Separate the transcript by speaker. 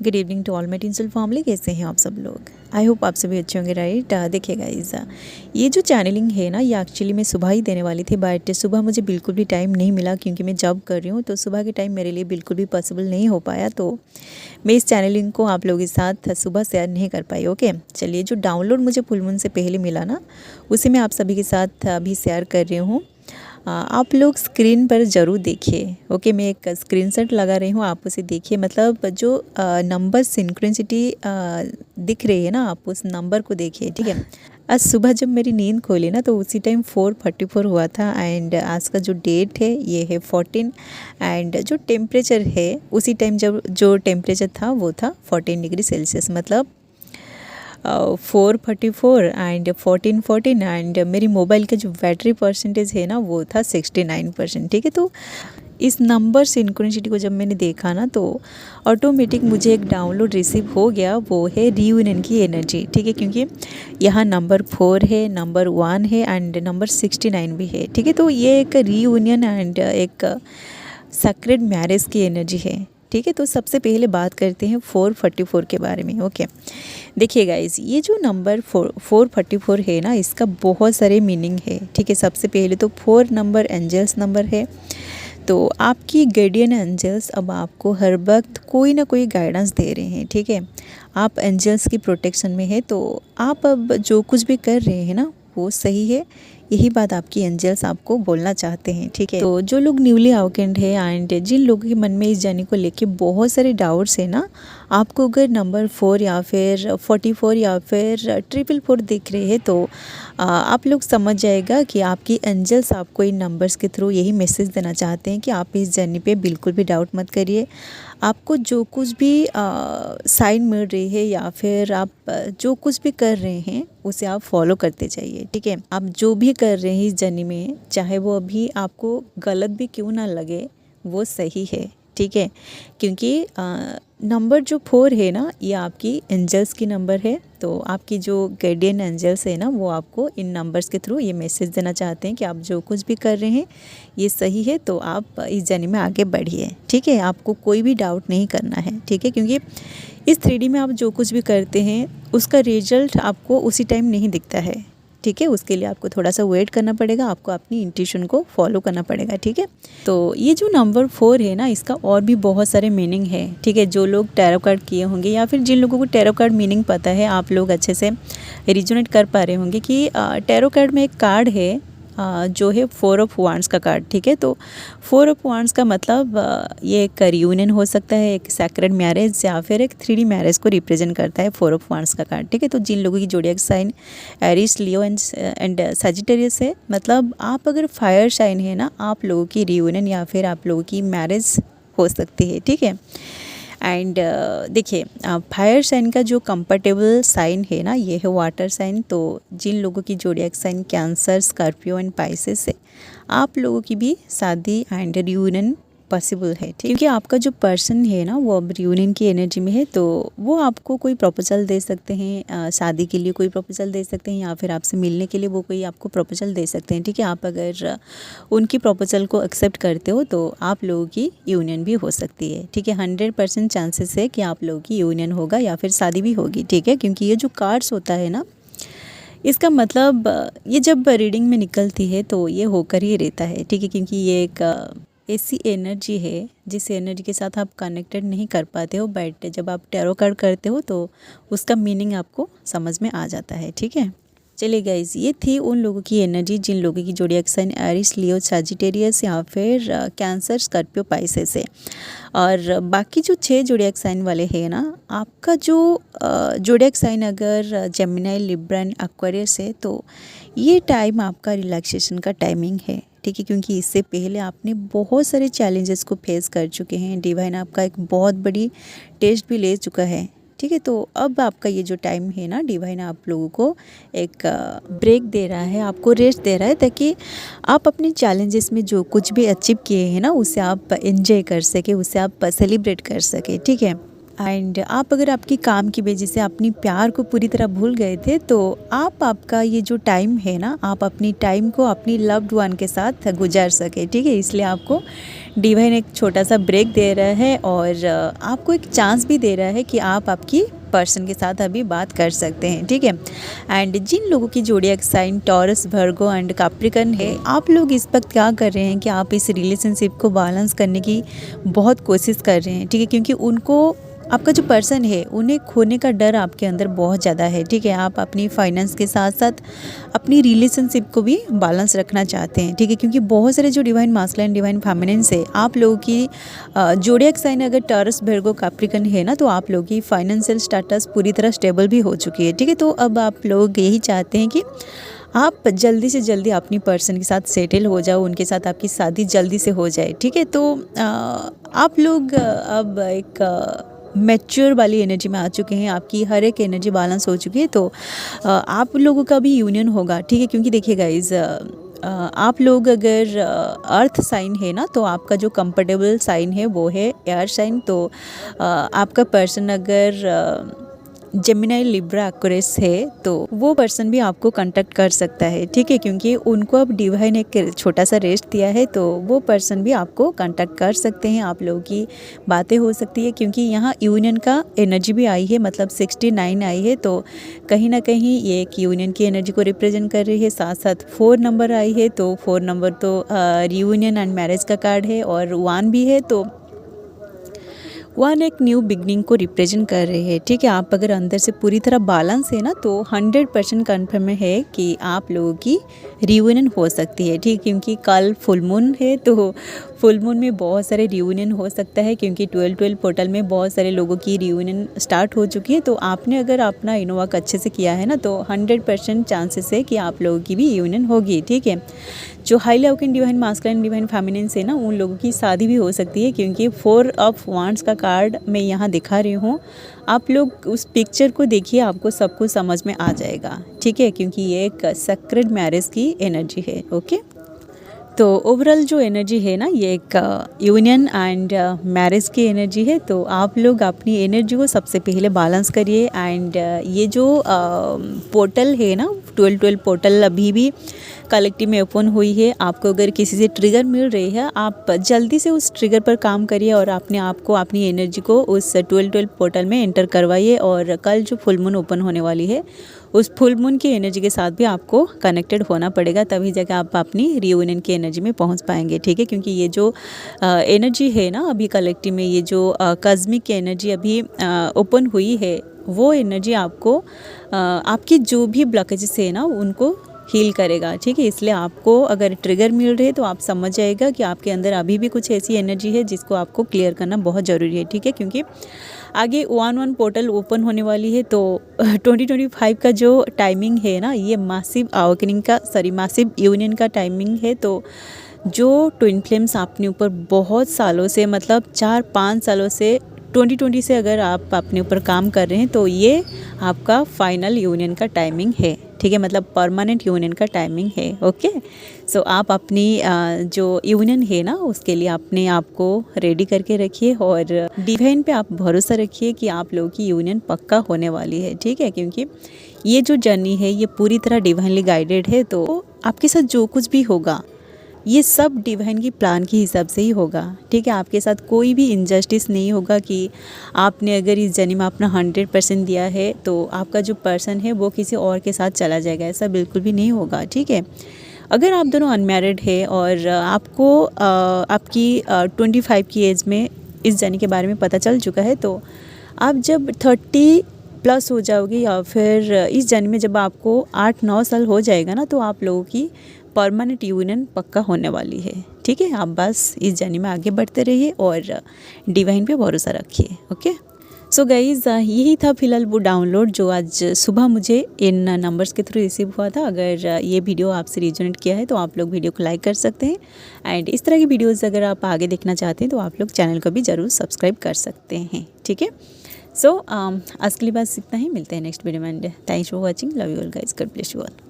Speaker 1: Good evening to all my tinsel family. कैसे हैं आप सब लोग? आई होप आप सभी अच्छे होंगे, राइट। देखिए गाइस, ये जो चैनलिंग है ना, ये एक्चुअली मैं सुबह ही देने वाली थी, बट सुबह मुझे बिल्कुल भी टाइम नहीं मिला क्योंकि मैं जॉब कर रही हूँ, तो सुबह के टाइम मेरे लिए बिल्कुल भी पॉसिबल नहीं हो पाया। तो मैं इस चैनलिंग को आप लोगों के साथ सुबह शेयर नहीं कर पाई। ओके, चलिए, जो डाउनलोड मुझे फुल मून से पहले मिला ना, उसे मैं आप सभी के साथ अभी शेयर कर रही हूँ। आप लोग स्क्रीन पर ज़रूर देखिए। ओके, मैं एक स्क्रीनशॉट लगा रही हूँ, आप उसे देखिए। मतलब जो नंबर सिंक्रोनिसिटी दिख रही है ना, आप उस नंबर को देखिए, ठीक है। आज सुबह जब मेरी नींद खोली ना, तो उसी टाइम 4:44 हुआ था। एंड आज का जो डेट है ये है 14। एंड जो टेम्परेचर है उसी टाइम जब जो टेम्परेचर था वो था 14 डिग्री सेल्सियस। मतलब 4:44 एंड 14:14। एंड मेरी मोबाइल का जो बैटरी परसेंटेज है ना, वो था 69%, ठीक है। तो इस नंबर सिंक्रोनिसिटी को जब मैंने देखा ना, तो ऑटोमेटिक मुझे एक डाउनलोड रिसीव हो गया, वो है रीयूनियन की एनर्जी, ठीक है। क्योंकि यहाँ नंबर 4 है, नंबर 1 है एंड नंबर 69 भी है, ठीक है। तो ये एक रीयूनियन एंड एक सेक्रेड मैरिज की एनर्जी है, ठीक है। तो सबसे पहले बात करते हैं 4:44 के बारे में। ओके, देखिए गाइस, ये जो नंबर 4:44 है ना, इसका बहुत सारे मीनिंग है, ठीक है। सबसे पहले तो 4 नंबर एंजल्स नंबर है। तो आपकी गार्डियन एंजल्स अब आपको हर वक्त कोई ना कोई गाइडेंस दे रहे हैं, ठीक है। आप एंजल्स की प्रोटेक्शन में है, तो आप अब जो कुछ भी कर रहे हैं ना, वो सही है। यही बात आपकी एंजल्स आपको बोलना चाहते हैं, ठीक है। तो जो लोग न्यूली अवेकेंड है एंड जिन लोगों के मन में इस जर्नी को लेके बहुत सारे डाउट्स है ना, आपको अगर नंबर 4 या फिर 44 या फिर 444 दिख रहे हैं, तो आप लोग समझ जाएगा कि आपकी एंजल्स आपको इन नंबर्स के थ्रू यही मैसेज देना चाहते हैं कि आप इस जर्नी पे बिल्कुल भी डाउट मत करिए। आपको जो कुछ भी साइन मिल रही है या फिर आप जो कुछ भी कर रहे हैं उसे आप फॉलो करते जाइए, ठीक है। आप जो भी कर रहे हैं इस जर्नी में, चाहे वो अभी आपको गलत भी क्यों ना लगे, वो सही है, ठीक है। क्योंकि नंबर जो 4 है ना, ये आपकी एंजल्स की नंबर है। तो आपकी जो गार्डियन एंजल्स है ना, वो आपको इन नंबर्स के थ्रू ये मैसेज देना चाहते हैं कि आप जो कुछ भी कर रहे हैं ये सही है, तो आप इस जर्नी में आगे बढ़िए, ठीक है। आपको कोई भी डाउट नहीं करना है, ठीक है। क्योंकि इस 3D में आप जो कुछ भी करते हैं उसका रिजल्ट आपको उसी टाइम नहीं दिखता है, ठीक है। उसके लिए आपको थोड़ा सा वेट करना पड़ेगा, आपको अपनी इंट्यूशन को फॉलो करना पड़ेगा, ठीक है। तो ये जो नंबर 4 है ना, इसका और भी बहुत सारे मीनिंग है, ठीक है। जो लोग टैरो कार्ड किए होंगे या फिर जिन लोगों को टैरो कार्ड मीनिंग पता है, आप लोग अच्छे से रिजोनेट कर पा रहे होंगे कि टैरो कार्ड में एक कार्ड है जो है 4 ऑफ वांड्स का कार्ड, ठीक है। तो 4 ऑफ वांड्स का मतलब ये एक रियूनियन हो सकता है, एक सैक्रेड मैरिज या फिर एक 3D मैरिज को रिप्रेजेंट करता है 4 ऑफ वांड्स का कार्ड, ठीक है। तो जिन लोगों की zodiac sign Aries, Leo and Sagittarius है, मतलब आप अगर फायर साइन है ना, आप लोगों की रियूनियन या फिर आप लोगों की मैरिज हो सकती है, ठीक है। एंड देखिए, फायर साइन का जो कंफर्टेबल साइन है ना, ये है वाटर साइन। तो जिन लोगों की zodiac sign Cancer, Scorpio and Pisces है, आप लोगों की भी शादी एंड रियूनियन पॉसिबल है, ठीक। क्योंकि आपका जो पर्सन है ना, वो अब रियूनियन की एनर्जी में है, तो वो आपको कोई प्रपोजल दे सकते हैं, शादी के लिए कोई प्रपोजल दे सकते हैं, या फिर आपसे मिलने के लिए वो कोई आपको प्रपोजल दे सकते हैं, ठीक है। आप अगर उनकी प्रपोजल को एक्सेप्ट करते हो, तो आप लोगों की यूनियन भी हो सकती है, ठीक है। 100% चांसेस है कि आप लोगों की यूनियन होगा या फिर शादी भी होगी, ठीक है। क्योंकि ये जो कार्ड्स होता है ना, इसका मतलब ये जब रीडिंग में निकलती है तो ये होकर ही रहता है, ठीक है। क्योंकि ये एक ऐसी एनर्जी है जिस एनर्जी के साथ आप कनेक्टेड नहीं कर पाते हो, बट जब आप टैरो कार्ड करते हो तो उसका मीनिंग आपको समझ में आ जाता है, ठीक है। चलिए गाइज, ये थी उन लोगों की एनर्जी जिन लोगों की जोडिएक साइन एरिस, लियो, सजिटेरियस या फिर कैंसर, स्कॉर्पियो, पाइसेस है। और बाकी जो 6 जोडिएक साइन वाले हैं ना, आपका जो जोडिएक साइन अगर जेमिनी, लिब्रा एंड एक्वेरियस है, तो ये टाइम आपका रिलैक्सेशन का टाइमिंग है, ठीक है। क्योंकि इससे पहले आपने बहुत सारे चैलेंजेस को फेस कर चुके हैं, डिवाइन आपका एक बहुत बड़ी टेस्ट भी ले चुका है, ठीक है। तो अब आपका ये जो टाइम है ना, डिवाइन आप लोगों को एक ब्रेक दे रहा है, आपको रेस्ट दे रहा है, ताकि आप अपने चैलेंजेस में जो कुछ भी अचीव किए हैं ना, उसे आप एंजॉय कर सके, उसे आप सेलिब्रेट कर सके, ठीक है। एंड आप अगर आपकी काम की वजह से अपनी प्यार को पूरी तरह भूल गए थे, तो आपका ये जो टाइम है ना, आप अपनी टाइम को अपनी लव्ड वन के साथ गुजार सके, ठीक है। इसलिए आपको डिवाइन एक छोटा सा ब्रेक दे रहा है और आपको एक चांस भी दे रहा है कि आप आपकी पर्सन के साथ अभी बात कर सकते हैं, ठीक है। एंड जिन लोगों की zodiac sign Taurus, Virgo and Capricorn है, आप लोग इस वक्त क्या कर रहे हैं कि आप इस रिलेशनशिप को बैलेंस करने की बहुत कोशिश कर रहे हैं, ठीक है। क्योंकि उनको, आपका जो पर्सन है, उन्हें खोने का डर आपके अंदर बहुत ज़्यादा है, ठीक है। आप अपनी फाइनेंस के साथ साथ अपनी रिलेशनशिप को भी बैलेंस रखना चाहते हैं, ठीक है। क्योंकि बहुत सारे जो डिवाइन मास्कुलिन, डिवाइन फेमिनिन है, आप लोगों की ज़ोडिएक साइन अगर टॉरस, वर्गो, कैप्रिकॉर्न है ना, तो आप लोगों की फाइनेंशियल स्टेटस पूरी तरह स्टेबल भी हो चुकी है, ठीक है। तो अब आप लोग यही चाहते हैं कि आप जल्दी से जल्दी अपनी पर्सन के साथ सेटल हो जाओ, उनके साथ आपकी शादी जल्दी से हो जाए, ठीक है। तो आप लोग अब एक मैच्योर वाली एनर्जी में आ चुके हैं, आपकी हर एक एनर्जी बैलेंस हो चुकी है। तो आप लोगों का भी यूनियन होगा, ठीक है। क्योंकि देखिए गाइज, आप लोग अगर अर्थ साइन है ना, तो आपका जो कंफर्टेबल साइन है वो है एयर साइन। तो आपका पर्सन अगर जेमिनाई, लिब्रा, एक्वेरियस है, तो वो पर्सन भी आपको कांटेक्ट कर सकता है, ठीक है। क्योंकि उनको अब डिवाइन एक छोटा सा रेस्ट दिया है, तो वो पर्सन भी आपको कांटेक्ट कर सकते हैं, आप लोगों की बातें हो सकती है। क्योंकि यहाँ यूनियन का एनर्जी भी आई है, मतलब 69 आई है, तो कहीं ना कहीं ये एक यूनियन की एनर्जी को रिप्रेजेंट कर रही है। साथ साथ 4 नंबर आई है, तो 4 नंबर तो रियूनियन एंड मैरिज का कार्ड है, और 1 भी है, तो 1 एक न्यू बिगनिंग को रिप्रेजेंट कर रहे हैं, ठीक है। आप अगर अंदर से पूरी तरह बैलेंस है ना, तो 100% कन्फर्म है कि आप लोगों की रियूनियन हो सकती है, ठीक। क्योंकि कल फुल मून है, तो फुल मून में बहुत सारे रियूनियन हो सकता है। क्योंकि 12-12 पोर्टल में बहुत सारे लोगों की रियूनियन स्टार्ट हो चुकी है। तो आपने अगर अपना इनोवर्क अच्छे से किया है ना, तो 100% चांसेस है कि आप लोगों की भी यूनियन होगी, ठीक है। जो highly awaken divine masculine, divine feminine है ना, उन लोगों की शादी भी हो सकती है। क्योंकि 4 ऑफ वांड्स का कार्ड मैं यहाँ दिखा रही हूँ, आप लोग उस पिक्चर को देखिए, आपको सब कुछ समझ में आ जाएगा, ठीक है। क्योंकि ये एक सेक्रेड मैरिज की एनर्जी है, ओके। तो ओवरऑल जो एनर्जी है ना, ये एक यूनियन एंड मैरिज की एनर्जी है। तो आप लोग अपनी एनर्जी को सबसे पहले बैलेंस करिए। एंड ये जो पोर्टल है ना, 12-12 पोर्टल अभी भी कलेक्टिव में ओपन हुई है। आपको अगर किसी से ट्रिगर मिल रही है, आप जल्दी से उस ट्रिगर पर काम करिए और अपने आप को, अपनी एनर्जी को उस 12-12 पोर्टल में एंटर करवाइए। और कल जो फुल मून ओपन होने वाली है, उस फुल मून की एनर्जी के साथ भी आपको कनेक्टेड होना पड़ेगा, तभी जाकर आप अपनी रियूनियन की एनर्जी में पहुंच पाएंगे, ठीक है। क्योंकि ये जो एनर्जी है ना, अभी कलेक्टिव में ये जो कॉस्मिक की एनर्जी अभी ओपन हुई है, वो एनर्जी आपको आपकी जो भी ब्लॉकेजेस है ना, उनको हील करेगा, ठीक है। इसलिए आपको अगर ट्रिगर मिल रहे तो आप समझ जाएगा कि आपके अंदर अभी भी कुछ ऐसी एनर्जी है जिसको आपको क्लियर करना बहुत ज़रूरी है, ठीक है। क्योंकि आगे 1-1 पोर्टल ओपन होने वाली है। तो 2025 का जो टाइमिंग है ना, ये मासिव अवेकनिंग का, मासिव यूनियन का टाइमिंग है। तो जो ट्विन फ्लेम्स अपने ऊपर बहुत सालों से, मतलब 4-5 सालों से, 2020 से अगर आप अपने ऊपर काम कर रहे हैं, तो ये आपका फाइनल यूनियन का टाइमिंग है, ठीक है। मतलब परमानेंट यूनियन का टाइमिंग है, ओके। सो आप अपनी जो यूनियन है ना, उसके लिए अपने आप को रेडी करके रखिए और डिवाइन पे आप भरोसा रखिए कि आप लोगों की यूनियन पक्का होने वाली है, ठीक है। क्योंकि ये जो जर्नी है, ये पूरी तरह डिवाइनली गाइडेड है। तो आपके साथ जो कुछ भी होगा, ये सब डिवाइन की प्लान के हिसाब से ही होगा, ठीक है। आपके साथ कोई भी इनजस्टिस नहीं होगा कि आपने अगर इस जर्नी में अपना 100% दिया है तो आपका जो पर्सन है वो किसी और के साथ चला जाएगा, ऐसा बिल्कुल भी नहीं होगा, ठीक है। अगर आप दोनों अनमैरिड है और आपको आपकी 25 की एज में इस जर्नी के बारे में पता चल चुका है, तो आप जब 30+ हो जाओगे या फिर इस जर्नी में जब आपको 8-9 साल हो जाएगा ना, तो आप लोगों की परमानेंट यूनियन पक्का होने वाली है, ठीक है। आप बस इस जर्नी में आगे बढ़ते रहिए और डिवाइन पे भरोसा रखिए, ओके। सो गाइज, यही था फिलहाल वो डाउनलोड जो आज सुबह मुझे इन नंबर्स के थ्रू रिसीव हुआ था। अगर ये वीडियो आपसे रिजोनेट किया है तो आप लोग वीडियो को लाइक कर सकते हैं। एंड इस तरह की वीडियोज़ अगर आप आगे देखना चाहते हैं तो आप लोग चैनल को भी ज़रूर सब्सक्राइब कर सकते हैं, ठीक है। सो आज के लिए बस इतना ही, मिलते हैं नेक्स्ट वीडियो में। Thanks for watching, love you all guys, God bless you all.